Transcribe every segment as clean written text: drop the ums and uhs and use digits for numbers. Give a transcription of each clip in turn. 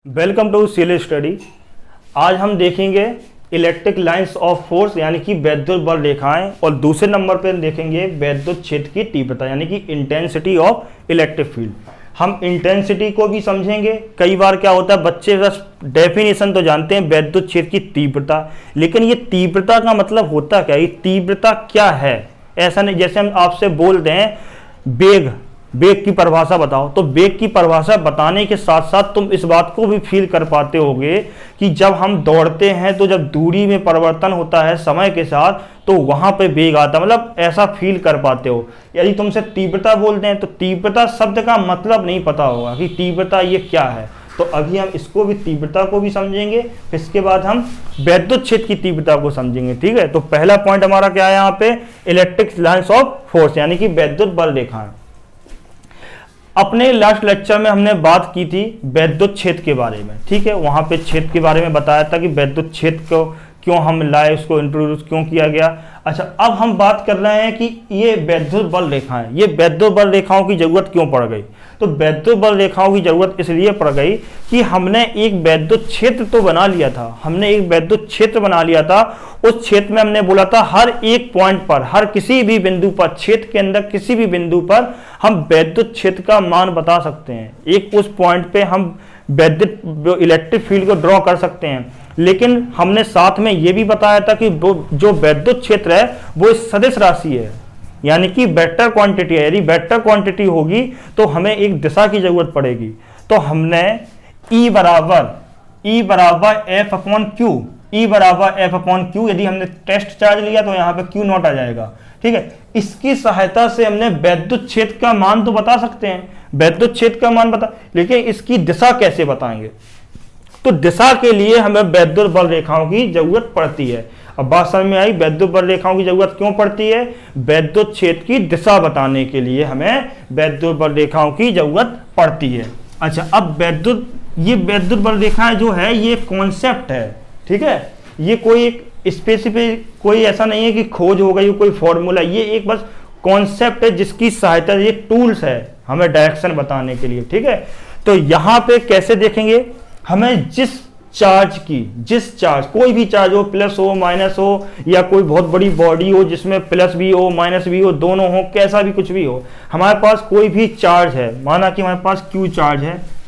Welcome to CL study. आज हम देखेंगे इलेक्ट्रिक लाइंस ऑफ फोर्स यानी कि वैद्युत बल रेखाएं, और दूसरे नंबर पर देखेंगे वैद्युत क्षेत्र की तीव्रता यानी कि इंटेंसिटी ऑफ इलेक्ट्रिक फील्ड। हम इंटेंसिटी को भी समझेंगे। कई बार क्या होता है, बच्चे बस डेफिनेशन तो जानते हैं वैद्युत क्षेत्र की तीव्रता, लेकिन ये तीव्रता का मतलब होता क्या है, ये तीव्रता क्या है। ऐसा नहीं जैसे हम आपसे बोल दें वेग की परिभाषा बताओ, तो वेग की परिभाषा बताने के साथ साथ तुम इस बात को भी फील कर पाते होगे कि जब हम दौड़ते हैं तो जब दूरी में परिवर्तन होता है समय के साथ तो वहां पे वेग आता है, मतलब ऐसा फील कर पाते हो। यदि तुमसे तीव्रता बोलते हैं तो तीव्रता शब्द का मतलब नहीं पता होगा कि तीव्रता ये क्या है। तो अभी हम इसको भी, तीव्रता को भी समझेंगे, फिर इसके बाद हम वैद्युत क्षेत्र की तीव्रता को समझेंगे। ठीक है, तो पहला पॉइंट हमारा क्या है यहाँ पे, इलेक्ट्रिक लाइंस ऑफ फोर्स यानी कि वैद्युत बल रेखाएं। अपने लास्ट लेक्चर में हमने बात की थी वैद्युत क्षेत्र के बारे में। ठीक है, वहां पे क्षेत्र के बारे में बताया था कि वैद्युत क्षेत्र को क्यों हम लाए, उसको इंट्रोड्यूस क्यों किया गया। अच्छा, अब हम बात कर रहे हैं कि ये वैद्युत बल रेखाएं, ये वैद्युत बल रेखाओं की जरूरत क्यों पड़ गई। तो वैद्युत बल रेखाओं की जरूरत इसलिए पड़ गई कि हमने एक वैद्युत क्षेत्र तो बना लिया था, हमने एक वैद्युत क्षेत्र बना लिया था। उस क्षेत्र में हमने बोला था हर एक पॉइंट पर, हर किसी भी बिंदु पर, क्षेत्र के अंदर किसी भी बिंदु पर हम वैद्युत क्षेत्र का मान बता सकते हैं। एक उस पॉइंट पे हम वैद्युत इलेक्ट्रिक फील्ड को ड्रॉ कर सकते हैं, लेकिन हमने साथ में यह भी बताया था कि जो वैद्युत क्षेत्र है वो एक सदिश राशि है, यानी कि वेक्टर क्वांटिटी है। यदि वेक्टर क्वांटिटी होगी तो हमें एक दिशा की जरूरत पड़ेगी। तो हमने E बराबर एफ अपॉन क्यू, यदि हमने टेस्ट चार्ज लिया तो यहाँ पे क्यू नॉट आ जाएगा। ठीक है, इसकी सहायता से हमने वैद्युत क्षेत्र का मान तो बता सकते हैं, वैद्युत क्षेत्र का मान बता, लेकिन इसकी दिशा कैसे बताएंगे। तो दिशा के लिए हमें वैद्युत बल रेखाओं की जरूरत पड़ती है। अब बात समझ में आई, वैद्युत बल रेखाओं की जरूरत क्यों पड़ती है, वैद्युत क्षेत्र की दिशा बताने के लिए हमें वैद्युत बल रेखाओं की जरूरत पड़ती है। अच्छा, अब ये वैद्युत बल रेखाएं जो है ये कॉन्सेप्ट है। ठीक है, ये कोई एक स्पेसिफिक, कोई ऐसा नहीं है कि खोज हो गई, कोई फॉर्मूला, ये एक बस कॉन्सेप्ट है जिसकी सहायता, ये टूल्स है हमें डायरेक्शन बताने के लिए। ठीक है, तो यहां पे कैसे देखेंगे, हमें जिस चार्ज, कोई भी चार्ज हो, प्लस हो माइनस हो, या कोई बहुत बड़ी बॉडी हो जिसमें प्लस भी हो माइनस भी हो, दोनों हो, कैसा भी कुछ भी हो, हमारे पास कोई भी चार्ज है, माना कि हमारे पास क्यू चार्ज है,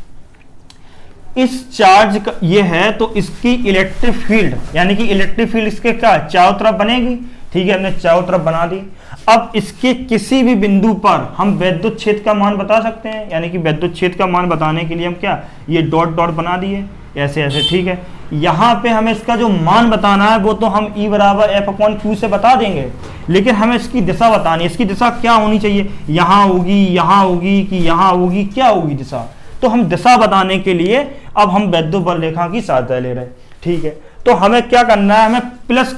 इस चार्ज का ये है तो इसकी इलेक्ट्रिक फील्ड यानी कि इलेक्ट्रिक फील्ड इसके क्या चारों तरफ बनेगी। ठीक है, हमने चारों तरफ बना दी। अब इसके किसी भी बिंदु पर हम वैद्युत क्षेत्र का मान बता सकते हैं, यानी कि वैद्युत क्षेत्र का मान बताने के लिए हम क्या, ये डॉट डॉट बना दिए ऐसे ऐसे। ठीक है, यहाँ पे हमें इसका जो मान बताना है वो तो हम E बराबर एफ अपॉन क्यू से बता देंगे, लेकिन हमें इसकी दिशा बतानी है। इसकी दिशा क्या होनी चाहिए, यहाँ होगी कि यहाँ होगी, क्या होगी दिशा। तो हम दिशा बताने के लिए अब हम वैद्युत बल रेखा की सहायता ले रहे हैं। ठीक है, तो हमें क्या करना है, हमें प्लस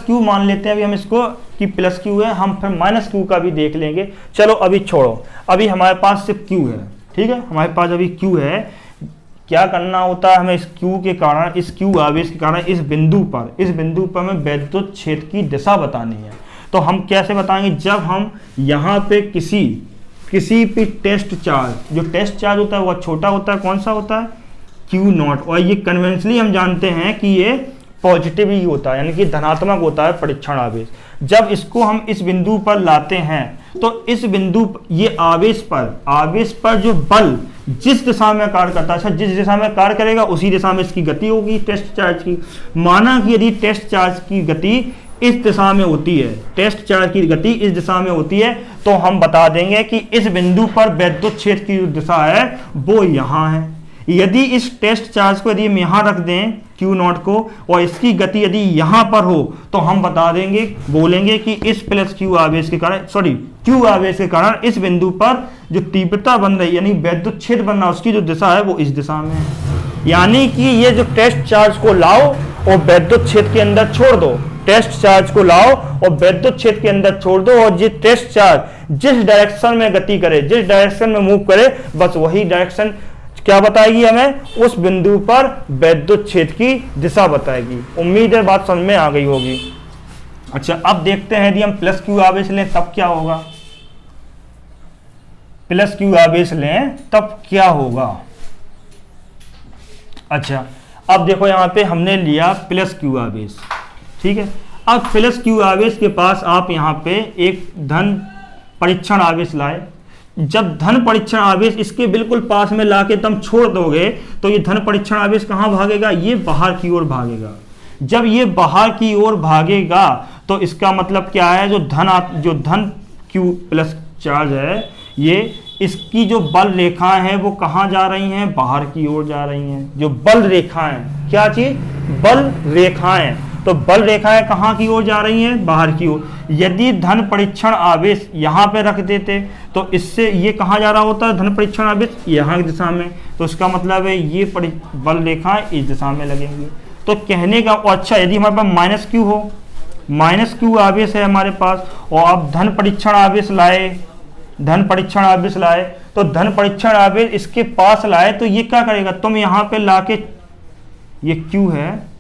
क्यू मान लेते हैं अभी हम इसको कि प्लस क्यू है, हम फिर माइनस क्यू का भी देख लेंगे। चलो अभी छोड़ो, अभी हमारे पास सिर्फ क्यू है। ठीक है, हमारे पास अभी क्यू है। क्या करना होता है, हमें इस क्यू के कारण, इस क्यू आवेश के कारण इस बिंदु पर हमें वैद्युत क्षेत्र की दिशा बतानी है। तो हम कैसे बताएंगे, जब हम यहाँ पे किसी भी टेस्ट चार्ज, जो टेस्ट चार्ज होता है वह छोटा होता है, कौन सा होता है, क्यू नॉट, और ये कन्वेंशनली हम जानते हैं कि ये पॉजिटिव ही होता है, यानी कि धनात्मक होता है परीक्षण आवेश। जब इसको हम इस बिंदु पर लाते हैं तो इस बिंदु, ये आवेश पर जो बल जिस दिशा में कार्य करता है, जिस दिशा में कार्य करेगा उसी दिशा में इसकी गति होगी टेस्ट चार्ज की। माना कि यदि टेस्ट चार्ज की गति इस दिशा में होती है, टेस्ट चार्ज की गति इस दिशा में होती है, तो हम बता देंगे कि इस बिंदु पर वैद्युत क्षेत्र की जो दिशा है वो यहाँ है। यदि इस टेस्ट चार्ज को यदि हम यहाँ रख दें क्यू नॉट को, और इसकी गति यदि यहाँ पर हो, तो हम बता देंगे, बोलेंगे कि इस प्लस क्यू आवेश के कारण इस बिंदु पर जो तीव्रता बन रही है, यानी वैद्युत क्षेत्र बन रहा है, उसकी जो दिशा है वो इस दिशा में है। यानी कि ये जो टेस्ट चार्ज को लाओ और वैद्युत क्षेत्र के अंदर छोड़ दो, टेस्ट चार्ज को लाओ और वैद्युत क्षेत्र के अंदर छोड़ दो, और ये टेस्ट चार्ज जिस डायरेक्शन में गति करे, जिस डायरेक्शन में मूव करे, बस वही डायरेक्शन क्या बताएगी, हमें उस बिंदु पर वैद्युत क्षेत्र की दिशा बताएगी। उम्मीद है बात समझ में आ गई होगी। अच्छा, अब देखते हैं यदि हम प्लस क्यू आवेश लें तब क्या होगा, प्लस क्यू आवेश लें तब क्या होगा। अच्छा, अब देखो यहाँ पे हमने लिया प्लस क्यू आवेश, ठीक है। अब प्लस क्यू आवेश के पास आप यहाँ पे एक धन परीक्षण आवेश लाए। जब धन परीक्षण आवेश इसके बिल्कुल पास में लाके तुम छोड़ दोगे तो ये धन परीक्षण आवेश कहाँ भागेगा, ये बाहर की ओर भागेगा। जब ये बाहर की ओर भागेगा तो इसका मतलब क्या है, जो धन क्यू प्लस चार्ज है, ये इसकी जो बल रेखाएं हैं वो कहाँ जा रही हैं, बाहर की ओर जा रही हैं। जो बल रेखाएं, क्या चीज, बल रेखाएं, तो बल रेखाएं कहाँ की ओर जा रही हैं, बाहर की ओर। यदि धन परीक्षण आवेश यहाँ पे रख देते तो इससे ये कहाँ जा रहा होता है, धन परीक्षण आवेश यहाँ की दिशा में, तो इसका मतलब है ये बल रेखाएं इस दिशा में लगेंगी। तो कहने का अच्छा, यदि हमारे पास माइनस क्यू हो, माइनस क्यू आवेश है हमारे पास, और आप धन परीक्षण आवेश लाए, धन परीक्षण आवेश लाए, तो धन परीक्षण आवेश इसके पास लाए तो ये क्या करेगा, तुम यहाँ पे लाके, ये क्यू है,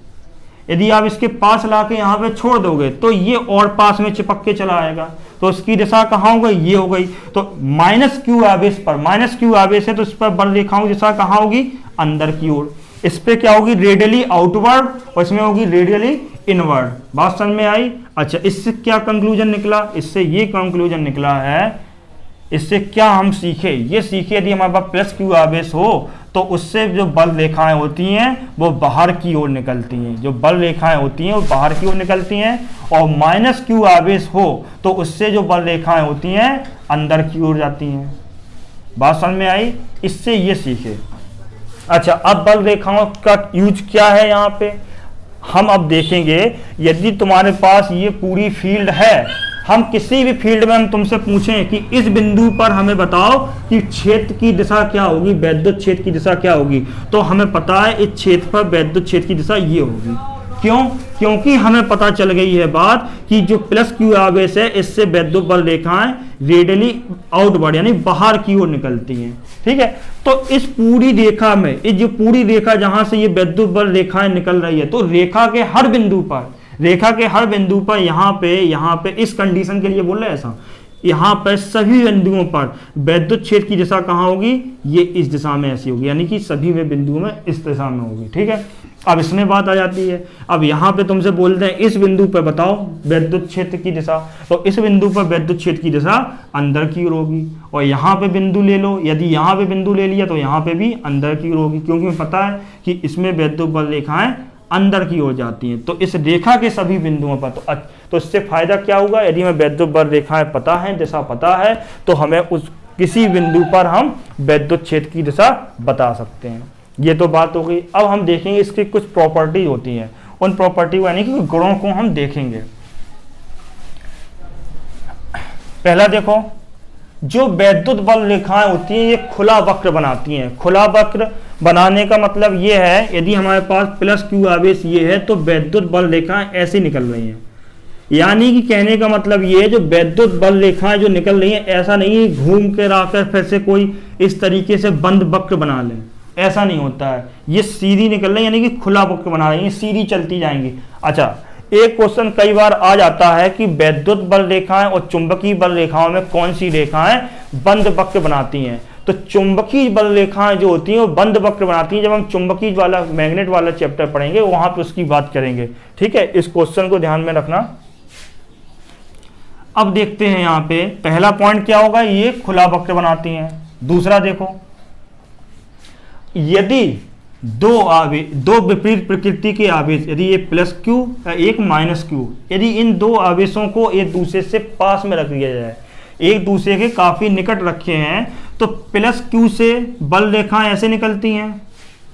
यदि आप इसके पास लाके यहाँ पे छोड़ दोगे तो ये और पास में चिपक के चला आएगा, तो इसकी दिशा कहाँ हो गई, ये हो गई। तो माइनस क्यू आवेश पर, माइनस क्यू आवेश है तो इस पर बल रेखाओं की दिशा कहाँ होगी, अंदर की ओर। इस पे क्या होगी, रेडियली आउटवर्ड, और इसमें होगी रेडियली इनवर्ड। बात समझ में आई। अच्छा, इससे क्या कंक्लूजन निकला, इससे ये कंक्लूजन निकला है, इससे क्या हम सीखे, ये सीखे यदि हमारे पास प्लस क्यू आवेश हो तो उससे जो बल रेखाएं होती हैं वो बाहर की ओर निकलती हैं, जो बल रेखाएं होती हैं वो बाहर की ओर निकलती हैं, और माइनस क्यू आवेश हो तो उससे जो बल रेखाएं होती हैं अंदर की ओर जाती हैं। बात समझ में आई, इससे ये सीखे। अच्छा, अब बल रेखाओं का यूज क्या है यहाँ पे हम अब देखेंगे। यदि तुम्हारे पास ये पूरी फील्ड है, हम किसी भी फील्ड में हम तुमसे पूछें कि इस बिंदु पर हमें बताओ कि क्षेत्र की दिशा क्या होगी, वैद्युत क्षेत्र की दिशा क्या होगी, तो हमें पता है इस क्षेत्र पर वैद्युत क्षेत्र की दिशा ये होगी। क्यों, क्योंकि हमें पता चल गई है बात कि जो प्लस क्यू आवेश है इससे वैद्युत बल रेखाएं रेडियली आउटवर्ड यानी बाहर की ओर निकलती हैं, ठीक है। तो इस पूरी रेखा में, इस जो पूरी रेखा जहां से ये वैद्युत बल रेखाएं निकल रही है, तो रेखा के हर बिंदु पर, रेखा के हर बिंदु पर यहाँ पे इस कंडीशन के लिए बोल रहे हैं ऐसा, यहाँ पर सभी बिंदुओं पर वैद्युत क्षेत्र की दिशा कहाँ होगी, ये इस दिशा में ऐसी होगी, यानी कि सभी वे बिंदुओं में इस दिशा में होगी, ठीक है। अब इसमें बात आ जाती है, अब यहाँ पे तुमसे बोलते हैं इस बिंदु पर बताओ वैद्युत क्षेत्र की दिशा, तो इस बिंदु पर वैद्युत क्षेत्र की दिशा अंदर की ओर होगी, और यहाँ पे बिंदु ले लो, यदि यहाँ पे बिंदु ले लिया तो यहाँ पे भी अंदर की ओर होगी, क्योंकि पता है कि इसमें वैद्युत बल रेखाएं अंदर की ओर जाती हैं। तो इस रेखा के सभी बिंदुओं पर तो इससे फायदा क्या होगा, यदि हमें वैद्युत बल रेखाएं पता है, दिशा पता है, तो हमें उस किसी बिंदु पर हम वैद्युत क्षेत्र की दिशा बता सकते हैं। ये तो बात हो गई। अब हम देखेंगे इसकी कुछ प्रॉपर्टी होती हैं, उन प्रॉपर्टी यानी कि गुणों को हम देखेंगे। पहला देखो, जो वैद्युत बल रेखाएं होती हैं ये खुला वक्र बनाती हैं। खुला वक्र बनाने का मतलब ये है, यदि हमारे पास प्लस क्यू आवेश ये है तो वैद्युत बल रेखाएं ऐसे निकल रही हैं, यानी कि कहने का मतलब ये है जो वैद्युत बल रेखाएं जो निकल रही हैं, ऐसा नहीं है घूम के आकर फिर से कोई इस तरीके से बंद वक्र बना ले, ऐसा नहीं होता है। ये सीधी निकल रही है, यानी कि खुला वक्र बना रही है, सीधी चलती जाएंगी। अच्छा, एक क्वेश्चन कई बार आ जाता है कि वैद्युत बल रेखाएं और चुंबकीय बल रेखाओं में कौन सी रेखाएं बंद वक्र बनाती हैं। तो चुंबकीय बल रेखाएं जो होती हैं वो बंद वक्र बनाती हैं। जब हम चुंबकीय वाला मैग्नेट वाला चैप्टर पढ़ेंगे वहां पे उसकी बात करेंगे, ठीक है। इस क्वेश्चन को ध्यान में रखना। अब देखते हैं यहाँ पे पहला पॉइंट क्या होगा, ये खुला वक्र बनाती हैं। दूसरा देखो, यदि दो विपरीत प्रकृति के आवेश, यदि ये प्लस क्यू या एक माइनस क्यू, यदि इन दो आवेशों को एक दूसरे से पास में रख दिया जाए, एक दूसरे के काफी निकट रखे हैं, तो प्लस क्यू से बल रेखाएं ऐसे निकलती हैं,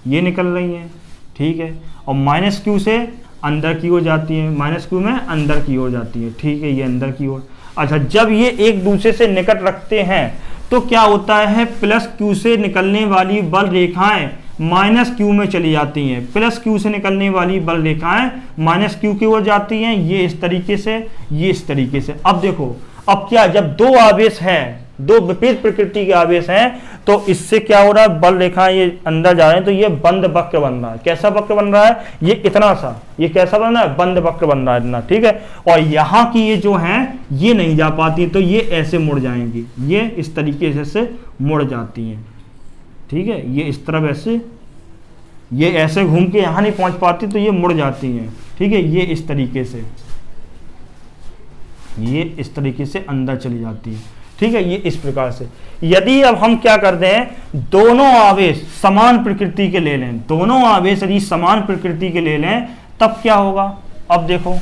ये निकल रही हैं, ठीक है, और माइनस क्यू से अंदर की ओर जाती है, माइनस क्यू में अंदर की ओर जाती है, ठीक है, ये अंदर की ओर। अच्छा, जब ये एक दूसरे से निकट रखते हैं तो क्या होता है, प्लस क्यू से निकलने वाली बल रेखाएं माइनस क्यू में चली जाती हैं, प्लस क्यू से निकलने वाली बल रेखाएं माइनस क्यू की ओर जाती हैं, ये इस तरीके से, ये इस तरीके से। अब देखो, अब क्या, जब दो आवेश हैं, दो विपरीत प्रकृति के आवेश हैं, तो इससे क्या हो रहा है, बल रेखाएं ये अंदर जा रहे हैं, तो ये बंद वक्र बन रहा है। कैसा वक्र बन रहा है, ये इतना सा, ये कैसा बन रहा है, बंद वक्र बन रहा है इतना, ठीक है। और यहाँ की ये जो है ये नहीं जा पाती, तो ये ऐसे मुड़ जाएंगी, ये इस तरीके से मुड़ जाती हैं, ठीक है, ये इस तरफ ऐसे ये ऐसे घूम के यहाँ नहीं पहुँच पाती तो ये मुड़ जाती हैं, ठीक है। ये इस तरीके से, ये इस तरीके से अंदर चली जाती है, ठीक है। ये इस प्रकार से। यदि अब हम क्या करते हैं, दोनों आवेश समान प्रकृति के ले लें, दोनों आवेश यदि समान प्रकृति के ले लें तब क्या होगा। अब देखो,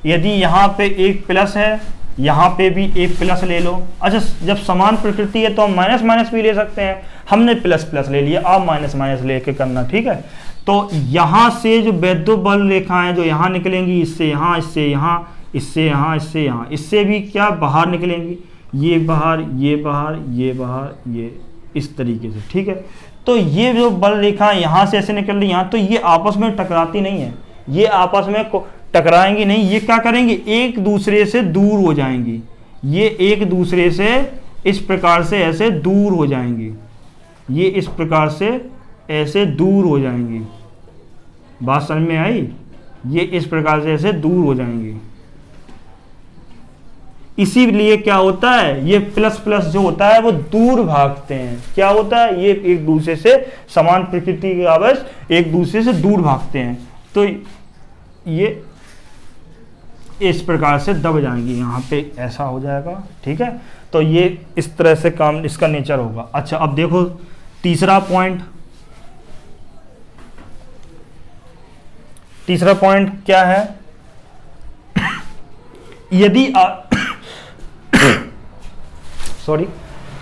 यदि यहाँ पे एक प्लस है, यहाँ पे भी एक प्लस ले लो। अच्छा, जब समान प्रकृति है तो हम माइनस माइनस भी ले सकते हैं। हमने प्लस प्लस ले लिया, आप माइनस माइनस लेके करना, ठीक है। तो यहाँ से जो वैद्युत बल रेखाएं जो यहाँ निकलेंगी, इससे यहाँ, इससे यहाँ, इससे यहाँ, इससे यहाँ, इससे भी क्या बाहर निकलेंगी, ये बाहर, ये बाहर, ये बाहर, ये इस तरीके से, ठीक है। तो ये जो बल रेखा यहाँ से ऐसे निकल रही यहाँ, तो ये आपस में टकराती नहीं है, ये आपस में टकराएंगी नहीं, ये क्या करेंगी, एक दूसरे से दूर हो जाएंगी। ये एक दूसरे से इस प्रकार से ऐसे दूर हो जाएंगी, ये इस प्रकार से ऐसे दूर हो जाएंगी। बात समझ में आई, ये इस प्रकार से ऐसे दूर हो जाएंगी। इसीलिए क्या होता है, ये प्लस प्लस जो होता है वो दूर भागते हैं। क्या होता है, ये एक दूसरे से समान प्रकृति के आवेश एक दूसरे से दूर भागते हैं, तो ये इस प्रकार से दब जाएंगी, यहाँ पे ऐसा हो जाएगा, ठीक है। तो ये इस तरह से काम इसका नेचर होगा। अच्छा, अब देखो तीसरा पॉइंट, तीसरा पॉइंट क्या है, यदि सॉरी,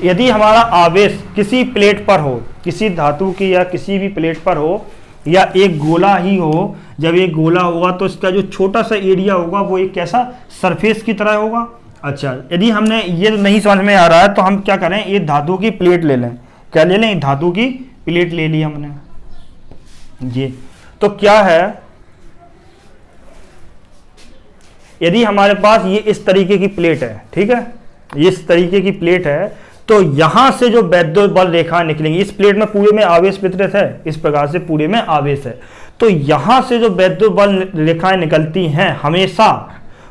यदि हमारा आवेश किसी प्लेट पर हो, किसी धातु की या किसी भी प्लेट पर हो, या एक गोला ही हो, जब एक गोला होगा तो इसका जो छोटा सा एरिया होगा वो एक कैसा सरफेस की तरह होगा। अच्छा, यदि हमने ये नहीं समझ में आ रहा है तो हम क्या करें, ये धातु की प्लेट ले लें। क्या ले लें, धातु की प्लेट ले ली हमने। ये तो क्या है, यदि हमारे पास ये इस तरीके की प्लेट है, ठीक है, ये इस तरीके की प्लेट है, तो यहां से जो वैद्युत बल रेखा निकलेंगी, इस प्लेट में पूरे में आवेश वितरित है, इस प्रकार से पूरे में आवेश है, तो यहां से जो वैद्युत बल रेखाएं निकलती हैं हमेशा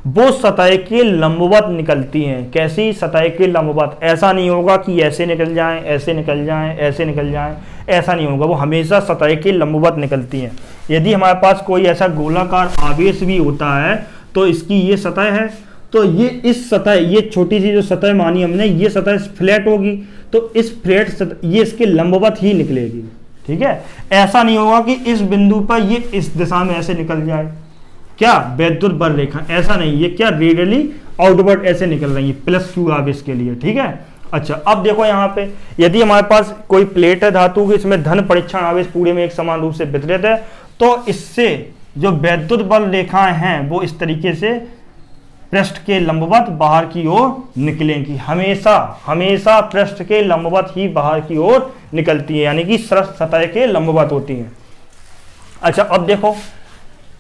वो सतह के लंबवत निकलती हैं। कैसी, सतह के लंबवत। ऐसा नहीं होगा कि ऐसे निकल जाएं, ऐसे निकल जाएं, ऐसे निकल जाएं, ऐसा नहीं होगा, वो हमेशा सतह के लंबवत निकलती हैं। यदि हमारे पास कोई ऐसा गोलाकार आवेश भी होता है तो इसकी ये सतह है, तो ये इस सतह, ये छोटी सी जो सतह मानी हमने, ये सतह फ्लैट होगी, तो इस फ्लैट सतह ये इसके लंबवत ही निकलेगी, ठीक है। ऐसा नहीं होगा कि इस बिंदु पर ये इस दिशा में ऐसे निकल जाए, क्या, वैद्युत बल रेखा, ऐसा नहीं, ये क्या रेडियली आउटवर्ड ऐसे निकल रही है प्लस क्यू आवेश के लिए, ठीक है। अच्छा, अब देखो यहाँ पे, यदि हमारे पास कोई प्लेट है धातु की, इसमें धन परीक्षण आवेश पूरे में एक समान रूप से वितरित है, तो इससे जो वैद्युत बल रेखाएं हैं वो इस तरीके से पृष्ठ के लंबवत बाहर की ओर निकलेंगी। हमेशा हमेशा पृष्ठ के लंबवत ही बाहर की ओर निकलती है, यानी कि सतह के लंबवत होती हैं। अच्छा, अब देखो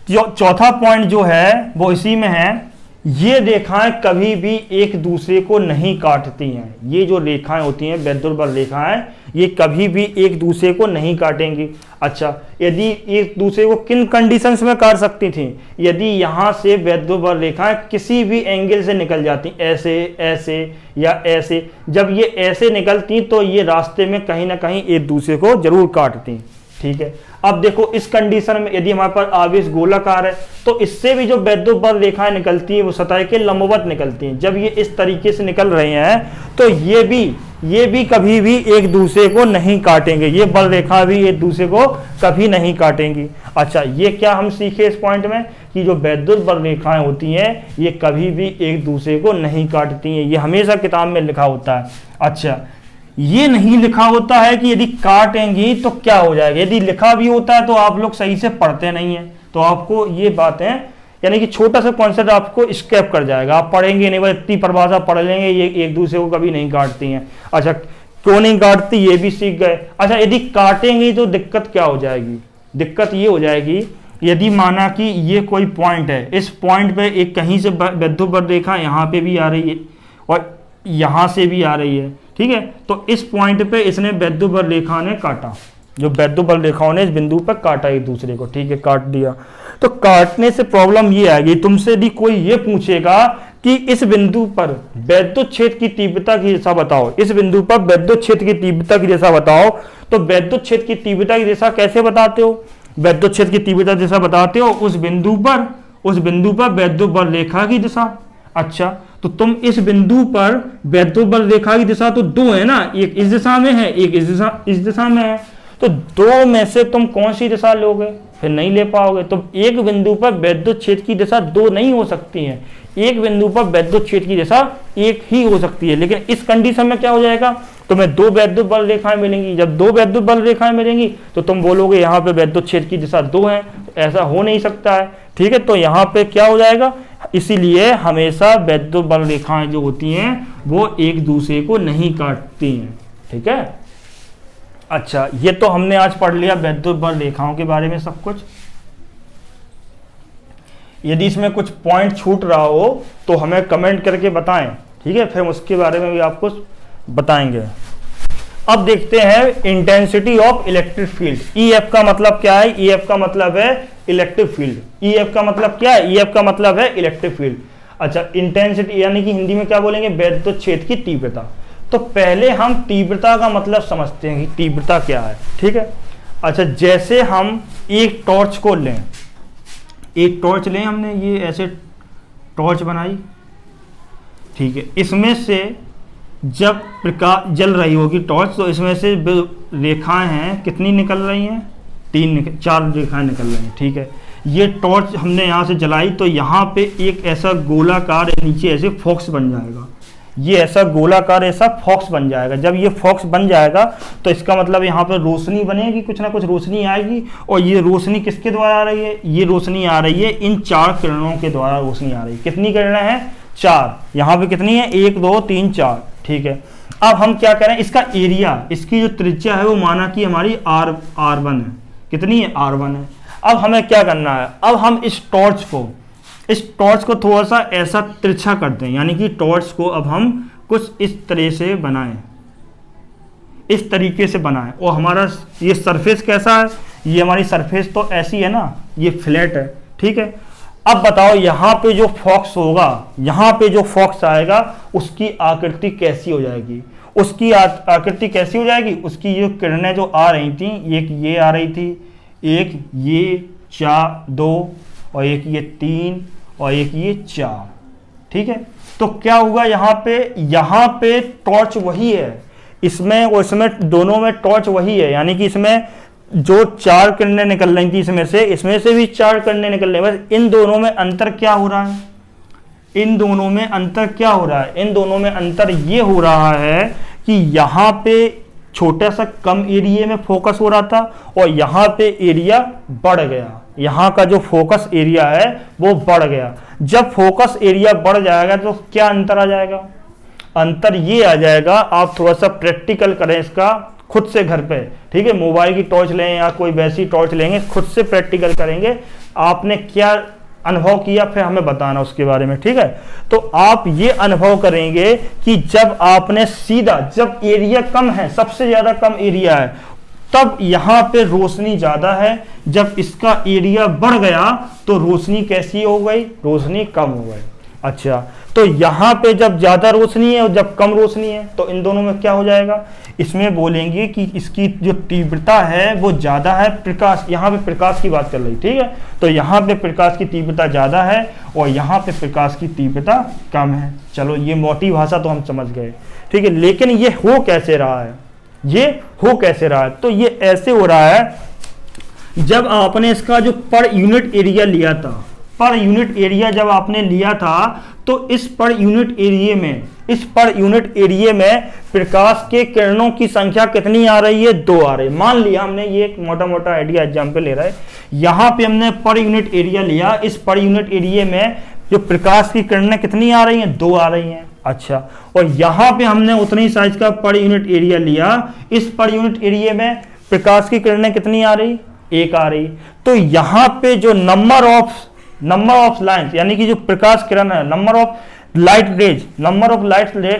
चौथा पॉइंट जो है वो इसी में है, ये रेखाएं कभी भी एक दूसरे को नहीं काटती हैं। ये जो रेखाएं होती हैं वैद्युत बल रेखाएं, ये कभी भी एक दूसरे को नहीं काटेंगी। अच्छा, यदि एक दूसरे को किन कंडीशंस में काट सकती थी, यदि यहाँ से वैद्युत बल रेखाएं किसी भी एंगल से निकल जाती, ऐसे ऐसे या ऐसे, जब ये ऐसे निकलती तो ये रास्ते में कहीं ना कहीं एक दूसरे को जरूर काटती, ठीक है। अब देखो इस कंडीशन में यदि हमारे पास आवेश गोलाकार है तो इससे भी जो वैद्युत बल रेखाएं निकलती हैं वो सतह के लंबवत निकलती हैं। जब ये इस तरीके से निकल रहे हैं तो ये भी कभी भी एक दूसरे को नहीं काटेंगे, ये बल रेखा भी एक दूसरे को कभी नहीं काटेंगी। अच्छा, ये क्या हम सीखे इस पॉइंट में कि जो वैद्युत बल रेखाएं होती हैं ये कभी भी एक दूसरे को नहीं काटती हैं, ये हमेशा किताब में लिखा होता है। अच्छा, ये नहीं लिखा होता है कि यदि काटेंगी तो क्या हो जाएगा। यदि लिखा भी होता है तो आप लोग सही से पढ़ते नहीं हैं, तो आपको ये बातें, यानी कि छोटा सा कॉन्सेप्ट आपको स्केप कर जाएगा, आप पढ़ेंगे नहीं, बस इतनी परिभाषा पढ़ लेंगे, ये एक दूसरे को कभी नहीं काटती हैं। अच्छा, क्यों नहीं काटती ये भी सीख गए। अच्छा, यदि काटेंगी तो दिक्कत क्या हो जाएगी, दिक्कत ये हो जाएगी, यदि माना कि ये कोई पॉइंट है, इस पॉइंट पे एक कहीं से वैद्युत बल रेखा यहाँ पे भी आ रही है और यहाँ से भी आ रही है, ठीक है। तो इस पॉइंट पे इसने वैद्युत बल रेखा ने काटा, जो वैद्युत बल रेखाओं ने इस बिंदु पर काटा एक दूसरे को, ठीक है, काट दिया। तो काटने से प्रॉब्लम ये आएगी, तुमसे यदि कोई ये पूछेगा कि इस बिंदु पर वैद्युत क्षेत्र की तीव्रता की दिशा बताओ, इस बिंदु पर वैद्युत क्षेत्र की तीव्रता की दिशा बताओ। तो वैद्युत क्षेत्र की तीव्रता की दिशा कैसे बताते हो? वैद्युत क्षेत्र की तीव्रता दिशा बताते हो उस बिंदु पर वैद्युत बल रेखा की दिशा। अच्छा, तो तुम इस बिंदु पर वैद्युत बल रेखा की दिशा तो दो है ना, एक इस दिशा में है, एक इस दिशा में है। तो दो में से तुम कौन सी दिशा लोगे? फिर नहीं ले पाओगे। तो एक बिंदु पर वैद्युत क्षेत्र की दिशा दो नहीं हो सकती है, एक बिंदु पर वैद्युत क्षेत्र की दिशा एक ही हो सकती है। लेकिन इस कंडीशन में क्या हो जाएगा, तुम्हें दो वैद्युत बल रेखाएं मिलेंगी। जब दो वैद्युत बल रेखाएं मिलेंगी तो तुम बोलोगे यहाँ पे वैद्युत क्षेत्र की दिशा दो है, तो ऐसा हो नहीं सकता है। ठीक है, तो यहाँ पे क्या हो जाएगा, इसीलिए हमेशा वैद्युत बल रेखाएं जो होती हैं वो एक दूसरे को नहीं काटती हैं। ठीक है, अच्छा, ये तो हमने आज पढ़ लिया वैद्युत बल रेखाओं के बारे में सब कुछ। यदि इसमें कुछ पॉइंट छूट रहा हो तो हमें कमेंट करके बताएं, ठीक है, फिर उसके बारे में भी आपको बताएंगे। अब देखते हैं intensity of electric field. EF का मतलब क्या है? ईएफ का मतलब है इलेक्ट्रिक फील्ड। ईएफ का मतलब क्या है? ईएफ का मतलब है इलेक्ट्रिक फील्ड। अच्छा, इंटेंसिटी यानी कि हिंदी में क्या बोलेंगे, वैद्युत क्षेत्र की तीव्रता। तो पहले हम तीव्रता का मतलब समझते हैं कि तीव्रता क्या है। ठीक है, अच्छा, जैसे हम एक टॉर्च को लें, एक टॉर्च लें, हमने ये ऐसे टॉर्च बनाई, ठीक है, इसमें से जब प्रकाश जल रही होगी टॉर्च तो इसमें से रेखाएं हैं, कितनी निकल रही हैं? चार रेखाएं निकल रही हैं। ठीक है, ये टॉर्च हमने यहाँ से जलाई तो यहाँ पे एक ऐसा गोलाकार नीचे ऐसे फॉक्स बन जाएगा, ये ऐसा गोलाकार ऐसा फॉक्स बन जाएगा। जब ये फॉक्स बन जाएगा तो इसका मतलब यहाँ पे रोशनी बनेगी, कुछ ना कुछ रोशनी आएगी। और ये रोशनी किसके द्वारा आ रही है? ये रोशनी आ रही है इन चार किरणों के द्वारा रोशनी आ रही है। कितनी किरणें हैं? चार। यहाँ पे कितनी है? 1 2 3 4। ठीक है, अब हम क्या करें, इसका एरिया, इसकी जो त्रिज्या है वो माना कि हमारी R1 है। कितनी है? R1 है। अब हमें क्या करना है, अब हम इस टॉर्च को थोड़ा सा ऐसा तिरछा करते हैं, यानी कि टॉर्च को अब हम कुछ इस तरह से बनाएं, इस तरीके से बनाएं। और हमारा ये सरफेस कैसा है? ये हमारी सरफेस तो ऐसी है ना, ये फ्लैट है। ठीक है, अब बताओ यहाँ पे जो फॉक्स होगा, यहाँ पे जो फॉक्स आएगा उसकी आकृति कैसी हो जाएगी? उसकी आकृति कैसी हो जाएगी? उसकी ये किरणें जो आ रही थी, एक ये आ रही थी, एक ये 2 और एक ये 3 और एक ये 4। ठीक है, तो क्या होगा यहाँ पे टॉर्च वही है, इसमें और इसमें दोनों में टॉर्च वही है। यानी कि इसमें जो 4 किरणें निकल रही थी इसमें से भी 4 किरणें निकल रही है। बस इन दोनों में अंतर क्या हो रहा है? इन दोनों में अंतर क्या हो रहा है? इन दोनों में अंतर ये हो रहा है कि यहाँ पे छोटा सा कम एरिया में फोकस हो रहा था और यहाँ पे एरिया बढ़ गया। यहाँ का जो फोकस एरिया है वो बढ़ गया। जब फोकस एरिया बढ़ जाएगा तो क्या अंतर आ जाएगा? अंतर ये आ जाएगा, आप थोड़ा सा प्रैक्टिकल करें इसका खुद से घर पे। ठीक है, मोबाइल की टॉर्च लें या कोई वैसी टॉर्च लेंगे, खुद से प्रैक्टिकल करेंगे, आपने क्या अनुभव किया फिर हमें बताना उसके बारे में। ठीक है, तो आप ये अनुभव करेंगे कि जब आपने सीधा, जब एरिया कम है, सबसे ज्यादा कम एरिया है, तब यहाँ पे रोशनी ज्यादा है। जब इसका एरिया बढ़ गया तो रोशनी कैसी हो गई? रोशनी कम हो गई। अच्छा, तो यहाँ पे जब ज्यादा रोशनी है और जब कम रोशनी है तो इन दोनों में क्या हो जाएगा? इसमें बोलेंगे कि इसकी जो तीव्रता है वो ज्यादा है। प्रकाश, यहाँ पे प्रकाश की बात कर रही, ठीक है, तो यहाँ पे प्रकाश की तीव्रता ज्यादा है और यहाँ पे प्रकाश की तीव्रता कम है। चलो, ये मोटी भाषा तो हम समझ गए। ठीक है, लेकिन ये हो कैसे रहा है? तो ये ऐसे हो रहा है, जब आपने इसका जो पर यूनिट एरिया लिया था, पर यूनिट एरिया जब आपने लिया था तो इस पर यूनिट एरिया में प्रकाश के किरणों की संख्या कितनी आ रही है? 2 आ रही है। मान लिया हमने, ये एक मोटा मोटा आइडिया एग्जाम्पल ले रहा है, यहाँ पे हमने पर यूनिट एरिया लिया, इस पर यूनिट एरिया में जो प्रकाश की किरणें कितनी आ रही हैं? 2 आ रही हैं। अच्छा, और यहाँ पे हमने उतनी साइज का पर यूनिट एरिया लिया, इस पर यूनिट एरिया में प्रकाश की किरणें कितनी आ रही? 1 आ रही। तो यहाँ पे जो नंबर ऑफ लाइन्स, यानी कि जो प्रकाश किरण है, नंबर ऑफ लाइट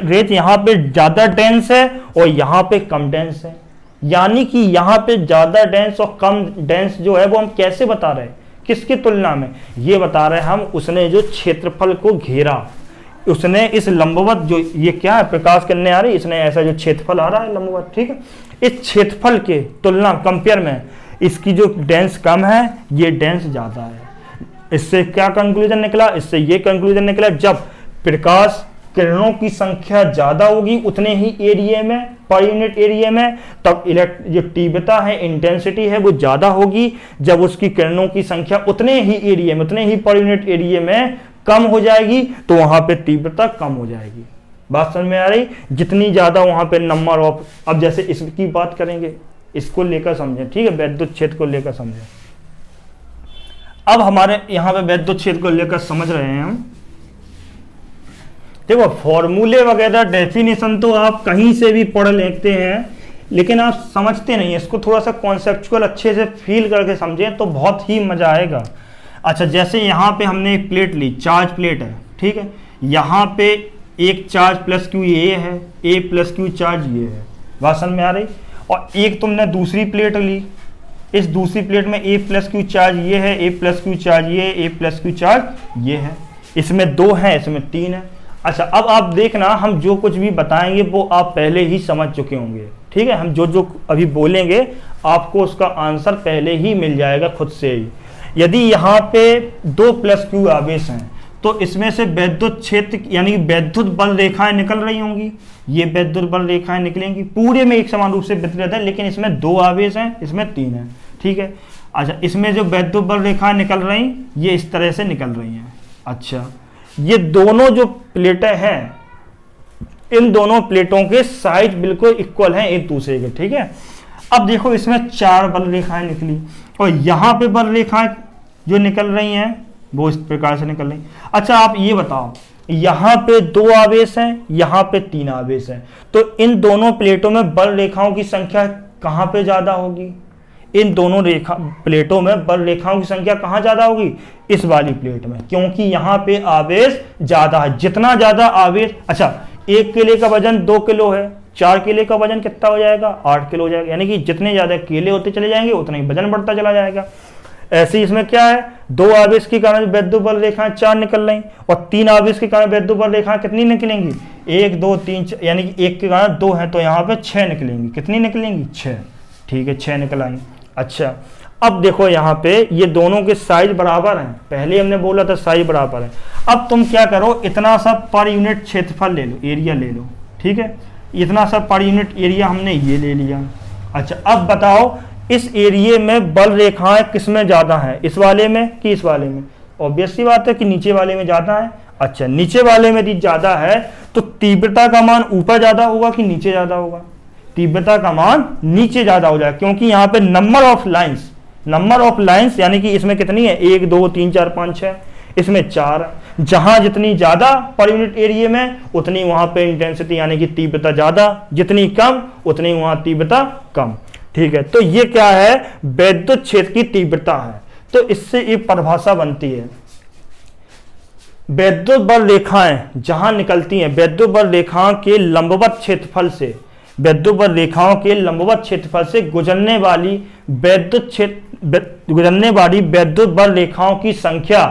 रेज यहाँ पे ज्यादा डेंस है और यहाँ पे कम डेंस है। यानी कि यहाँ पे ज्यादा डेंस और कम डेंस जो है वो हम कैसे बता रहे हैं? किसकी तुलना में? ये बता रहे हैं हम, उसने जो क्षेत्रफल को घेरा, उसने इस लंबवत जो ये क्या है प्रकाश किरणें आ रही, इसने ऐसा जो क्षेत्रफल आ रहा है लंबवत, ठीक है, इस क्षेत्रफल के तुलना कंपेयर में इसकी जो डेंस कम है, ये डेंस ज्यादा है। इससे क्या कंक्लूजन निकला, इससे ये कंक्लूजन निकला जब प्रकाश किरणों की संख्या ज्यादा होगी उतने ही एरिया में, पर यूनिट एरिया में, तब जो तीव्रता है, इंटेंसिटी है, वो ज्यादा होगी। जब उसकी किरणों की संख्या उतने ही एरिया में, उतने ही पर यूनिट एरिया में कम हो जाएगी तो वहां पे तीव्रता कम हो जाएगी। बात समझ में आ रही? जितनी ज्यादा वहां पे नंबर ऑफ, अब जैसे इसकी बात करेंगे, इसको लेकर समझें, ठीक है, वैद्युत क्षेत्र को लेकर समझें। अब हमारे यहाँ पे वैद्युत क्षेत्र को लेकर समझ रहे हैं हम। देखो फॉर्मूले वगैरह डेफिनेशन तो आप कहीं से भी पढ़ लेते हैं, लेकिन आप समझते नहीं, इसको थोड़ा सा कॉन्सेप्चुअल अच्छे से फील करके समझें तो बहुत ही मजा आएगा। अच्छा, जैसे यहाँ पे हमने एक प्लेट ली, चार्ज प्लेट है, ठीक है, यहाँ पे एक चार्ज प्लस क्यू ये है, ए प्लस क्यू चार्ज ये है, बात समझ में आ रही? और एक तुमने दूसरी प्लेट ली, इस दूसरी प्लेट में ए प्लस क्यू चार्ज ये है, ए प्लस क्यू चार्ज ये, ए प्लस क्यू चार्ज ये है, इसमें 2 है, इसमें 3 है। अच्छा, अब आप देखना, हम जो कुछ भी बताएंगे वो आप पहले ही समझ चुके होंगे, ठीक है, हम जो जो अभी बोलेंगे आपको उसका आंसर पहले ही मिल जाएगा खुद से ही। यदि यहाँ पे 2 प्लस क्यू आवेश हैं तो इसमें से वैद्युत क्षेत्र यानी वैद्युत बल रेखाएं निकल रही होंगी, ये वैद्युत बल रेखाएं निकलेंगी, पूरे में एक समान रूप से वितरित है, लेकिन इसमें 2 आवेश हैं, इसमें 3 है, ठीक है। अच्छा, इसमें जो वैद्युत बल रेखाएं निकल रही ये इस तरह से निकल रही हैं। अच्छा, ये दोनों जो प्लेटें हैं, इन दोनों प्लेटों के साइज बिल्कुल इक्वल हैं एक दूसरे के, ठीक है। अब देखो इसमें 4 बल रेखाएं निकली और यहाँ पे बल रेखाएं जो निकल रही हैं वो इस प्रकार से निकल रही। अच्छा, आप ये बताओ, यहाँ पे 2 आवेश हैं, यहाँ पे 3 आवेश हैं, तो इन दोनों प्लेटों में बल रेखाओं की संख्या कहाँ पे ज्यादा होगी? इन दोनों प्लेटों में बल रेखाओं की संख्या कहाँ ज्यादा होगी? इस वाली प्लेट में, क्योंकि यहाँ पे आवेश ज्यादा है। जितना ज्यादा आवेश, अच्छा, 1 केले का वजन 2 किलो है, 4 केले का वजन कितना हो जाएगा? 8 किलो हो जाएगा, यानी कि जितने ज्यादा केले होते चले जाएंगे उतना ही वजन बढ़ता चला जाएगा। ऐसे इसमें क्या है, 2 आवेश के कारण वैद्युत बल रेखाएं 4 निकल रही और 3 आवेश के कारण वैद्युत बल रेखाएं कितनी निकलेंगी? 1 2 3, यानी कि 1 के कारण 2 है तो यहाँ पे 6 निकलेंगी। कितनी निकलेंगी? 6, ठीक है, 6 निकल आएंगी। अच्छा, अब देखो यहाँ पे ये दोनों के साइज बराबर हैं, पहले हमने बोला था साइज बराबर है। अब तुम क्या करो, इतना सा पर यूनिट क्षेत्रफल ले लो, एरिया ले लो, ठीक है, इतना सा पर यूनिट एरिया हमने ये ले लिया। अच्छा, अब बताओ इस एरिया में बल रेखाएं किस में ज्यादा है, इस वाले में कि इस वाले में? ऑब्वियस सी बात है कि नीचे वाले में ज्यादा है। अच्छा, नीचे वाले में यदि ज्यादा है तो तीव्रता का मान ऊपर ज्यादा होगा कि नीचे ज्यादा होगा? तीव्रता का मान नीचे ज्यादा हो जाएगा, क्योंकि यहाँ पे नंबर ऑफ लाइंस यानी कि इसमें कितनी है? 1 2 3 4 5 6, इसमें 4। जहां जितनी ज्यादा पर यूनिट एरिया में उतनी वहां पे इंटेंसिटी यानी कि तीव्रता ज्यादा, जितनी कम उतनी वहां तीव्रता कम, ठीक है। तो ये क्या है? वैद्युत क्षेत्र की तीव्रता है। तो इससे एक परिभाषा बनती है, वैद्युत बल रेखाएं जहां निकलती हैं, वैद्युत बल रेखाओं के लंबवत क्षेत्रफल से, वैद्युत बल रेखाओं के लंबवत क्षेत्रफल से गुजरने वाली वैद्युत बल रेखाओं की संख्या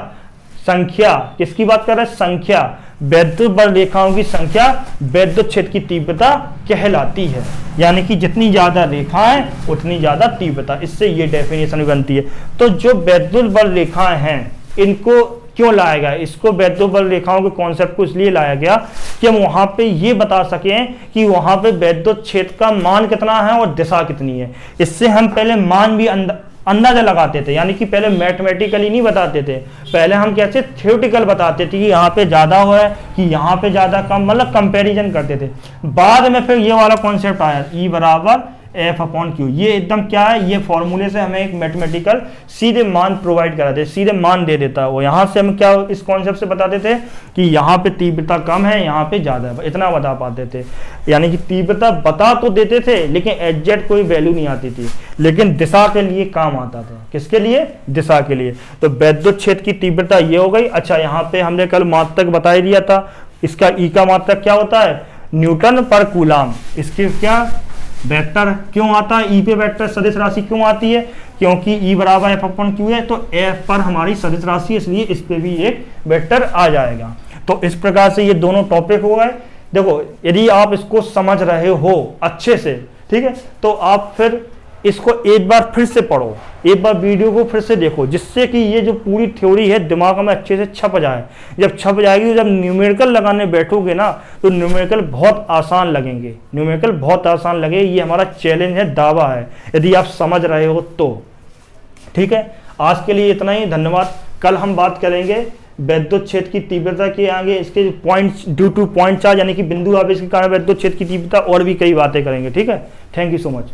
किसकी बात कर रहे हैं? संख्या, वैद्युत बल रेखाओं की संख्या वैद्युत क्षेत्र की तीव्रता कहलाती है। यानी कि जितनी ज्यादा रेखाएं उतनी ज्यादा तीव्रता, इससे ये डेफिनेशन बनती है। तो जो वैद्युत बल रेखाएं हैं इनको क्यों लाया गया? इसको वैद्युत बल रेखाओं के कॉन्सेप्ट को इसलिए लाया गया कि हम वहां पे ये बता सकें कि वहां पे वैद्युत क्षेत्र का मान कितना है और दिशा कितनी है। इससे हम पहले मान भी अंदाजा लगाते थे, यानी कि पहले मैथमेटिकली नहीं बताते थे, पहले हम कैसे थ्योरेटिकल बताते थे कि यहाँ पे ज्यादा हुआ है कि यहाँ पे ज्यादा कम, मतलब कंपैरिजन करते थे। बाद में फिर ये वाला कॉन्सेप्ट आया, E बराबर F/Q। ये एकदम क्या है, ये फॉर्मूले से हमें एक मैथमेटिकल सीधे मान प्रोवाइड कराते, सीधे मान दे देता है वो। यहाँ से हम क्या इस कॉन्सेप्ट से बताते थे कि यहाँ पे तीव्रता कम है, यहाँ पे ज्यादा है, इतना बता पाते थे। यानी कि तीव्रता बता तो देते थे लेकिन एग्जैक्ट कोई वैल्यू नहीं आती थी, लेकिन दिशा के लिए काम आता था। किसके लिए? दिशा के लिए। तो वैद्युत क्षेत्र की तीव्रता ये हो गई। अच्छा, यहाँ पे हमने कल मात्रक बता ही दिया था, इसका ई का मात्रक क्या होता है? न्यूटन पर कूलाम। इसके क्या वेक्टर क्यों आता है? ई पे वेक्टर सदिश राशि क्यों आती है? क्योंकि ई बराबर F/Q है, तो F पर हमारी सदिश राशि, इसलिए इस पे भी एक वेक्टर आ जाएगा। तो इस प्रकार से ये दोनों टॉपिक हो गए। देखो यदि आप इसको समझ रहे हो अच्छे से, ठीक है, तो आप फिर इसको एक बार फिर से पढ़ो, एक बार वीडियो को फिर से देखो, जिससे कि ये जो पूरी थ्योरी है दिमाग में अच्छे से छप जाए। जब छप जाएगी, जब न्यूमेरिकल लगाने बैठोगे ना, तो न्यूमेरिकल बहुत आसान लगेंगे, न्यूमेरिकल बहुत आसान लगे। ये हमारा चैलेंज है, दावा है, यदि आप समझ रहे हो तो। ठीक है, आज के लिए इतना ही, धन्यवाद। कल हम बात करेंगे वैद्योच्छेद की तीव्रता के आगे, इसके points due two point charge यानी कि बिंदु आवेश के कारण वैद्योच्छेद की तीव्रता, और भी कई बातें करेंगे। ठीक है, थैंक यू सो मच।